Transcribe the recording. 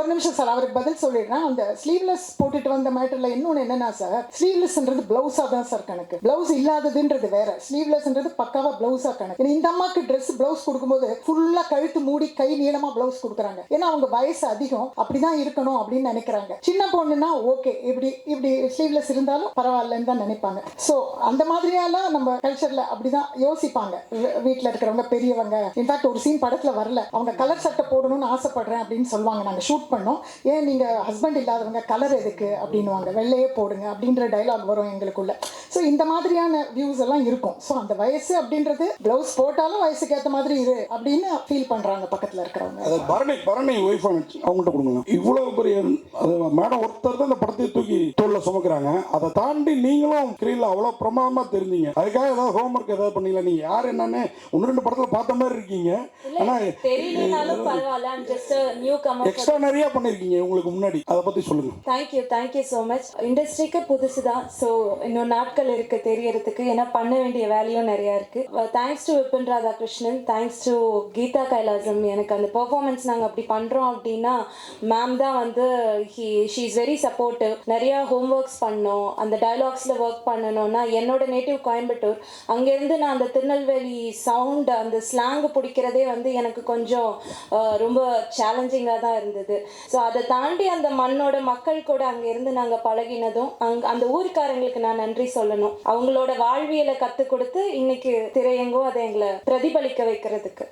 ஒரு நிமிஷம் சார், அவருக்கு பதில் சொல்லிடுறேன். அந்த ஸ்லீவ்லெஸ் போட்டுட்டு வந்த மேட்டர்ல இன்னொன்று என்னன்னா சார், ஸ்லீவ்லெஸ்ன்றது பிளவுஸா தான் சார் கணக்கு. பிளவுஸ் இல்லாததுன்றது வேற, ஸ்லீவ்லெஸ்ன்றது பக்காவா பிளவுஸா கணக்கு. இந்த அம்மாக்கு ட்ரெஸ் பிளவுஸ் கொடுக்கும்போது ஃபுல்லா கழுத்து மூடி கை நீளமா பிளவுஸ் கொடுக்குறாங்க. ஏன்னா அவங்க வயசு அதிகம், அப்படிதான் இருக்கணும் அப்படின்னு நினைக்கிறாங்க. சின்ன பொண்ணுன்னா ஓகே, இப்படி இப்படி ஸ்லீவ்லெஸ் இருந்தாலும் பரவாயில்லன்னு தான் நினைப்பாங்க. ஸோ அந்த மாதிரியாலாம் நம்ம கல்ச்சர்ல அப்படிதான் யோசிப்பாங்க வீட்டில் இருக்கிறவங்க, பெரியவங்க. இன்ஃபேக்ட் ஒரு சீன் படத்துல வரல, அவங்க கலர் சட்டை போடணும்னு ஆசைப்படுறேன் அப்படின்னு சொல்லுவாங்க. நாங்கள் ஷூட் பண்ணோம். ஏன் நீங்க ஹஸ்பண்ட் இல்லாதவங்க கலர் எதுக்கு அப்படின்னுவாங்க. வெள்ளையே போடுங்க அப்படின்ற டைலாக் வரும் எங்களுக்குள்ள. ஸோ இந்த மாதிரியான வியூஸ் எல்லாம் இருக்கும். ஸோ அந்த வயசு அப்படின்றது பிளவுஸ் போட்டாலும் வயசுக்கு ஏற்ற மாதிரி இரு அப்படின்னு ஃபீல் பண்றாங்க பக்கத்தில் இருக்கிறவங்க. அது பரணி ஒய்ஃப் அவங்கள்ட்ட கொடுங்க. இவ்வளவு பெரிய மேடம் ஒருத்தர் தான் இந்த படத்தை தூக்கி தோல்ல சுமக்கிறாங்க. அதை தாண்டி நீங்களும் ஸ்கிரீன்ல அவ்வளவு பிரமாதமா தெரிஞ்சீங்க. அதுக்காக ஏதாவது ஹோம்ஒர்க் ஏதாவது பண்ணீங்களா? நீங்க யார் என்னன்னு ஒன்று ரெண்டு படத்துல பார்த்த மாதிரி இருக்கீங்க. ஆனா தெரியலனாலும் பரவாயில்ல, I'm just a newcomer. Extra நிறைய பண்ணிருக்கீங்க உங்களுக்கு முன்னாடி. அதை பத்தி சொல்லுங்க. Thank you so much. இண்டஸ்ட்ரிக்கு புதுசு தான். ஸோ இன்னும் நாட்கள் இருக்கு தெரியறதுக்கு. ஏன்னா பண்ண வேண்டிய வேலையும் நிறையா இருக்கு. Thanks to Vipin Radhakrishnan, thanks to Geetha Kailasam. எனக்கு அந்த பெர்ஃபார்மன்ஸ் நாங்கள் அப்படி பண்ணுறோம் அப்படின்னா மேம் தான் வந்து ஷீ இஸ் வெரி சப்போர்ட்டிவ். நிறையா ஹோம்ஒர்க்ஸ் பண்ணோம். அந்த டைலாக்ஸில் ஒர்க் பண்ணணும்னா என்னோட நேட்டிவ் கோயம்புத்தூர், அங்கேருந்து நான் அந்த திருநெல்வேலி சவுண்ட் அந்த ஸ்லாங்கு பிடிக்கிறதே வந்து எனக்கு கொஞ்சம் ரொம்ப சேலஞ்சிங்காக தான் இருந்தது. ஸோ அதை தாண்டி அந்த மண்ணோட மக்கள் கூட அங்கேருந்து நாங்கள் பழகினதும் அந்த ஊருக்காரங்களுக்கு நான் நன்றி சொல்லணும். அவங்களோட வாழ்வியலை கற்றுக் கொடுத்து இன்னைக்கு திரையெங்கும் அதை எங்களை பிரதிபலிக்க வைக்கிறதுக்கு.